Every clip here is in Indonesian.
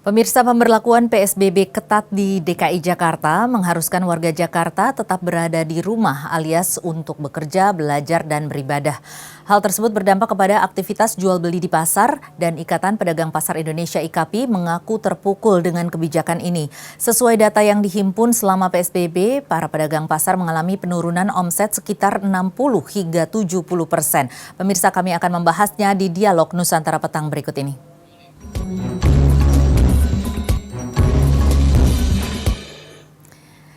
Pemirsa, pemberlakuan PSBB ketat di DKI Jakarta mengharuskan warga Jakarta tetap berada di rumah alias untuk bekerja, belajar, dan beribadah. Hal tersebut berdampak kepada aktivitas jual beli di pasar dan Ikatan Pedagang Pasar Indonesia IKAPI mengaku terpukul dengan kebijakan ini. Sesuai data yang dihimpun selama PSBB, para pedagang pasar mengalami penurunan omset sekitar 60 hingga 70%. Pemirsa, kami akan membahasnya di Dialog Nusantara Petang berikut ini.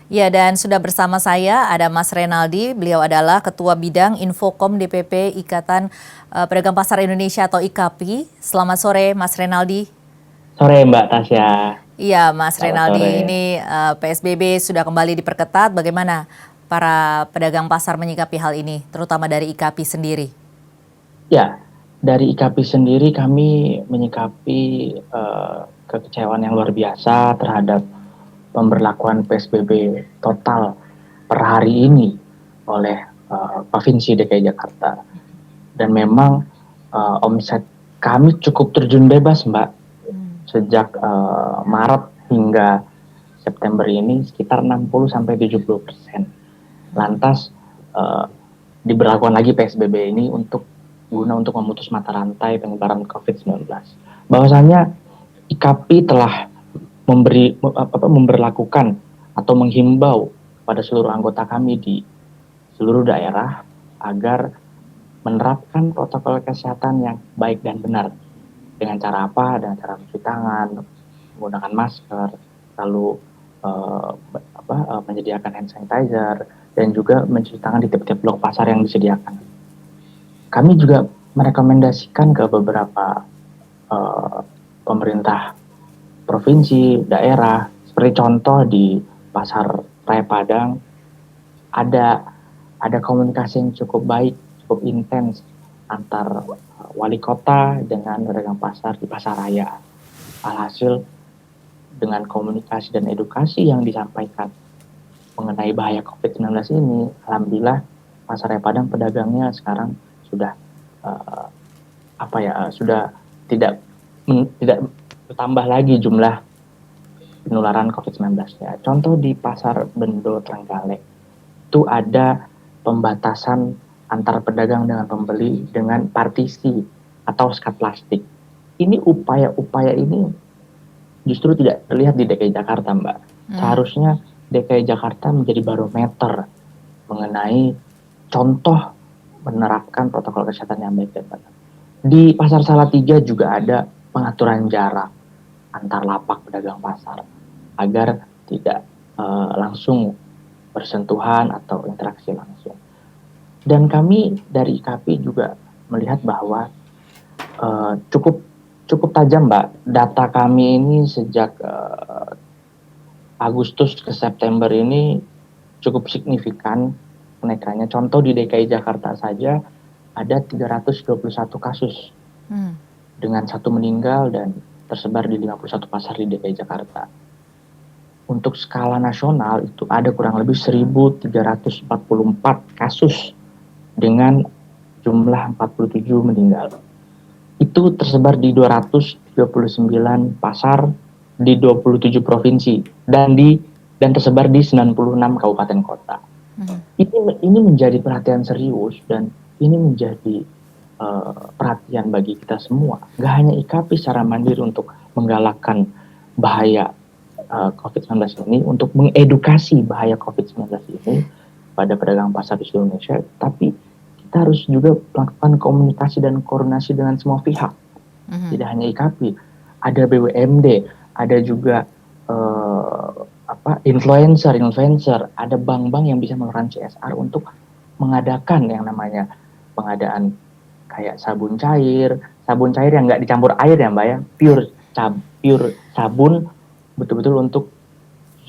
Ya, dan sudah bersama saya ada Mas Renaldi. Beliau adalah Ketua Bidang Infokom DPP Ikatan Pedagang Pasar Indonesia atau IKAPI. Selamat sore, Mas Renaldi. Sore Mbak Tasya. Iya, Mas Selamat Renaldi, sore. ini PSBB sudah kembali diperketat. Bagaimana para pedagang pasar menyikapi hal ini, terutama dari IKAPI sendiri? Ya, dari IKAPI sendiri kami menyikapi kekecewaan yang luar biasa terhadap pemberlakuan PSBB total per hari ini oleh Provinsi DKI Jakarta. Dan memang omset kami cukup terjun bebas, Mbak. Sejak Maret hingga September ini sekitar 60-70%. Lantas diberlakukan lagi PSBB ini untuk memutus mata rantai penyebaran COVID-19. Bahwasanya IKAPI telah memberlakukan atau menghimbau pada seluruh anggota kami di seluruh daerah agar menerapkan protokol kesehatan yang baik dan benar. Dengan cara apa? Dengan cara mencuci tangan, menggunakan masker, lalu menyediakan hand sanitizer, dan juga mencuci tangan di tiap-tiap blok pasar yang disediakan. Kami juga merekomendasikan ke beberapa pemerintah provinsi, daerah, seperti contoh di Pasar Raya Padang, ada komunikasi yang cukup baik, cukup intens antar wali kota dengan pedagang pasar di pasar raya. Alhasil dengan komunikasi dan edukasi yang disampaikan mengenai bahaya COVID-19 ini, alhamdulillah Pasar Raya Padang pedagangnya sekarang sudah sudah tidak bertambah lagi jumlah penularan COVID-19-nya. Contoh di Pasar Bendo Trenggalek itu ada pembatasan antar pedagang dengan pembeli dengan partisi atau sekat plastik. Ini upaya-upaya ini justru tidak terlihat di DKI Jakarta, Mbak. Seharusnya DKI Jakarta menjadi barometer mengenai contoh menerapkan protokol kesehatan yang baik dan benar. Di Pasar Salatiga juga ada pengaturan jarak antar lapak pedagang pasar agar tidak langsung bersentuhan atau interaksi langsung. Dan kami dari IKAPI juga melihat bahwa cukup tajam, Mbak. Data kami ini sejak Agustus ke September ini cukup signifikan kenaikannya. Contoh di DKI Jakarta saja ada 321 kasus dengan 1 meninggal dan tersebar di 51 pasar di DKI Jakarta. Untuk skala nasional itu ada kurang lebih 1.344 kasus dengan jumlah 47 meninggal. Itu tersebar di 239 pasar di 27 provinsi dan tersebar di 96 kabupaten kota. Ini menjadi perhatian serius dan ini menjadi perhatian bagi kita semua. Gak hanya IKAPI secara mandiri untuk menggalakkan bahaya COVID-19 ini, untuk mengedukasi bahaya COVID-19 ini pada pedagang pasar di seluruh Indonesia, tapi kita harus juga melakukan komunikasi dan koordinasi dengan semua pihak. Tidak hanya IKAPI, ada BUMD, ada juga influencer, ada bank-bank yang bisa melakukan CSR untuk mengadakan yang namanya pengadaan kayak sabun cair yang nggak dicampur air ya Mbak ya, pure sabun, betul-betul untuk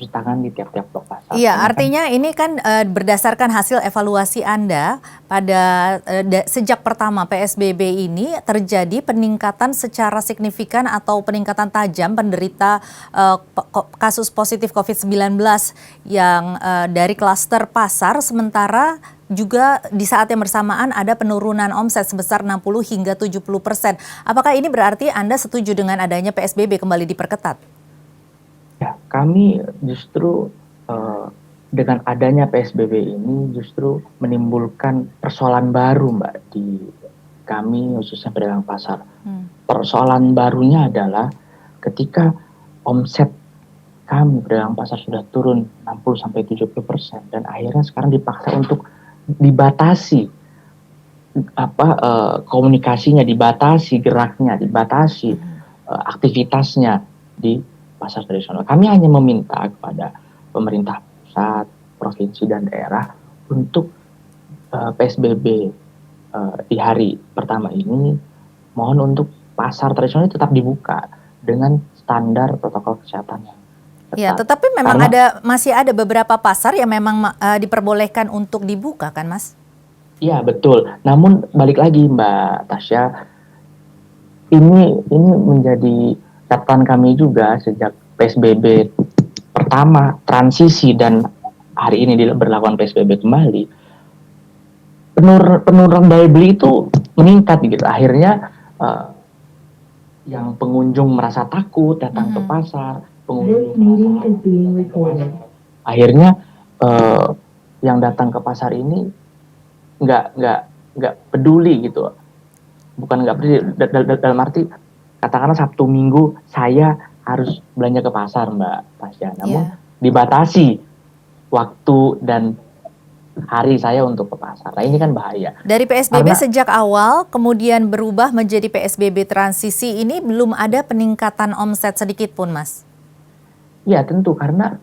cuci tangan di tiap-tiap blok pasar. Iya, Karena kan artinya ini kan berdasarkan hasil evaluasi Anda pada sejak pertama PSBB ini terjadi peningkatan secara signifikan atau peningkatan tajam penderita kasus positif COVID-19 yang dari klaster pasar, sementara juga di saat yang bersamaan ada penurunan omset sebesar 60 hingga 70%. Apakah ini berarti Anda setuju dengan adanya PSBB kembali diperketat? ya, kami justru dengan adanya PSBB ini justru menimbulkan persoalan baru, Mbak, di kami khususnya pedagang pasar. Persoalan barunya adalah ketika omset kami pedagang pasar sudah turun 60-70% dan akhirnya sekarang dipaksa untuk dibatasi komunikasinya, dibatasi geraknya, dibatasi aktivitasnya di pasar tradisional. Kami hanya meminta kepada pemerintah pusat, provinsi dan daerah untuk PSBB di hari pertama ini mohon untuk pasar tradisional tetap dibuka dengan standar protokol kesehatan yang Ya, ketat. tetapi memang Karena masih ada beberapa pasar yang memang diperbolehkan untuk dibuka kan, Mas? iya betul. Namun balik lagi Mbak Tasya, ini menjadi catatan kami juga sejak PSBB pertama transisi dan hari ini berlakukan PSBB kembali. Penurunan daya beli itu meningkat gitu. Akhirnya yang pengunjung merasa takut datang ke pasar, akhirnya yang datang ke pasar ini nggak peduli gitu, bukan nggak peduli dalam arti katakanlah Sabtu Minggu saya harus belanja ke pasar Mbak Tasya, namun dibatasi waktu dan hari saya untuk ke pasar. Nah ini kan bahaya. Dari PSBB sejak awal kemudian berubah menjadi PSBB transisi ini belum ada peningkatan omset sedikit pun, Mas? Ya tentu, karena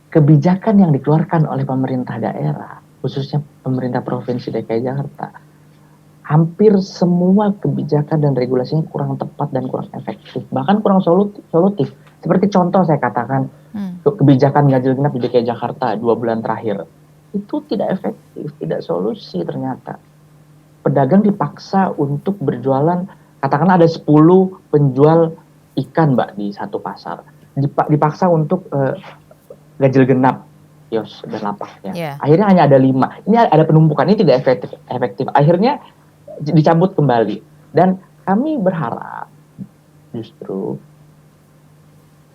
kebijakan yang dikeluarkan oleh pemerintah daerah, khususnya pemerintah Provinsi DKI Jakarta, hampir semua kebijakan dan regulasinya kurang tepat dan kurang efektif, bahkan kurang solutif. Seperti contoh saya katakan, kebijakan ganjil genap di DKI Jakarta 2 bulan terakhir, itu tidak efektif, tidak solusi ternyata. Pedagang dipaksa untuk berjualan, katakanlah ada 10 penjual ikan Mbak di satu pasar, dipaksa untuk ganjil genap kios dan lapaknya. Akhirnya hanya ada 5. Ini ada penumpukan, ini tidak efektif. Akhirnya dicabut kembali. Dan kami berharap justru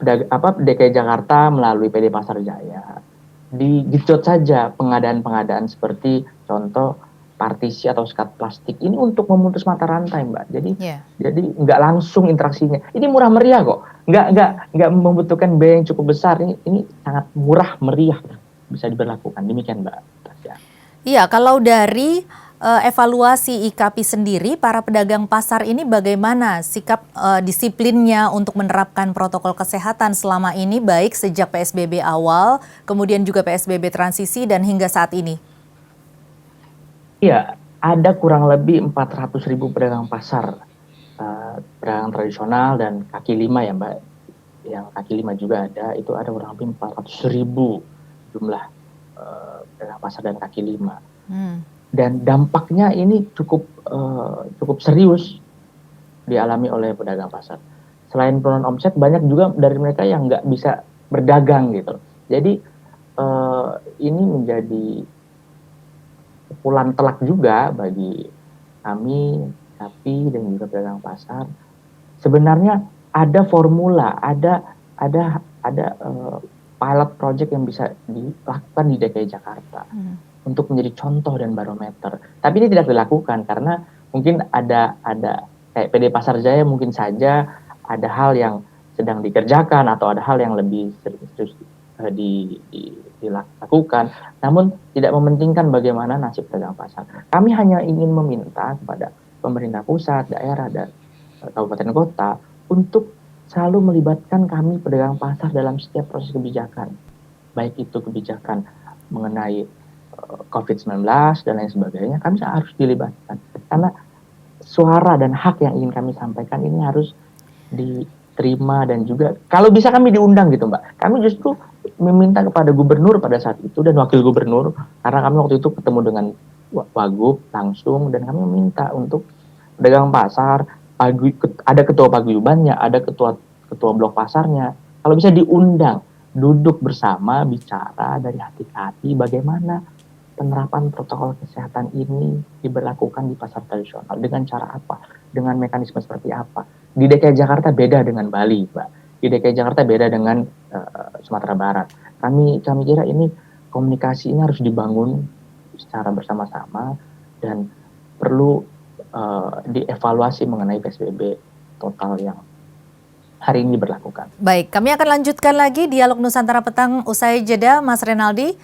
DKI Jakarta melalui PD Pasar Jaya digecot saja pengadaan-pengadaan seperti contoh partisi atau sekat plastik ini untuk memutus mata rantai Mbak. Jadi nggak langsung interaksinya. Ini murah meriah kok. Nggak membutuhkan biaya yang cukup besar. Ini sangat murah meriah bisa diberlakukan. Demikian Mbak Tasya. Iya, kalau dari evaluasi IKAPI sendiri, para pedagang pasar ini bagaimana sikap disiplinnya untuk menerapkan protokol kesehatan selama ini, baik sejak PSBB awal, kemudian juga PSBB transisi, dan hingga saat ini? Iya, ada kurang lebih 400.000 pedagang pasar, pedagang tradisional dan kaki lima ya Mbak. Yang kaki lima juga ada, itu ada kurang lebih 400.000 jumlah pedagang pasar dan kaki lima. Dan dampaknya ini cukup serius dialami oleh pedagang pasar. Selain penurunan omset, banyak juga dari mereka yang nggak bisa berdagang gitu. Jadi ini menjadi pukulan telak juga bagi kami, KAPI dan juga pedagang pasar. Sebenarnya ada formula, ada pilot project yang bisa dilakukan di DKI Jakarta untuk menjadi contoh dan barometer. Tapi ini tidak dilakukan karena mungkin ada kayak PD Pasar Jaya mungkin saja ada hal yang sedang dikerjakan atau ada hal yang lebih serius dilakukan, namun tidak mementingkan bagaimana nasib pedagang pasar. Kami hanya ingin meminta kepada pemerintah pusat, daerah, dan kabupaten kota untuk selalu melibatkan kami pedagang pasar dalam setiap proses kebijakan. Baik itu kebijakan mengenai COVID-19 dan lain sebagainya, kami harus dilibatkan. Karena suara dan hak yang ingin kami sampaikan ini harus terima, dan juga kalau bisa kami diundang gitu Mbak. Kami justru meminta kepada gubernur pada saat itu dan wakil gubernur, karena kami waktu itu ketemu dengan Wagub langsung, dan kami meminta untuk pedagang pasar, ada ketua paguyubannya, ada ketua blok pasarnya, kalau bisa diundang, duduk bersama, bicara dari hati ke hati bagaimana penerapan protokol kesehatan ini diberlakukan di pasar tradisional, dengan cara apa, dengan mekanisme seperti apa. Di DKI Jakarta beda dengan Bali, Mbak. Di DKI Jakarta beda dengan Sumatera Barat. Kami kira ini komunikasi ini harus dibangun secara bersama-sama, dan perlu dievaluasi mengenai PSBB total yang hari ini diberlakukan. Baik, kami akan lanjutkan lagi dialog Nusantara Petang usai jeda, Mas Renaldi.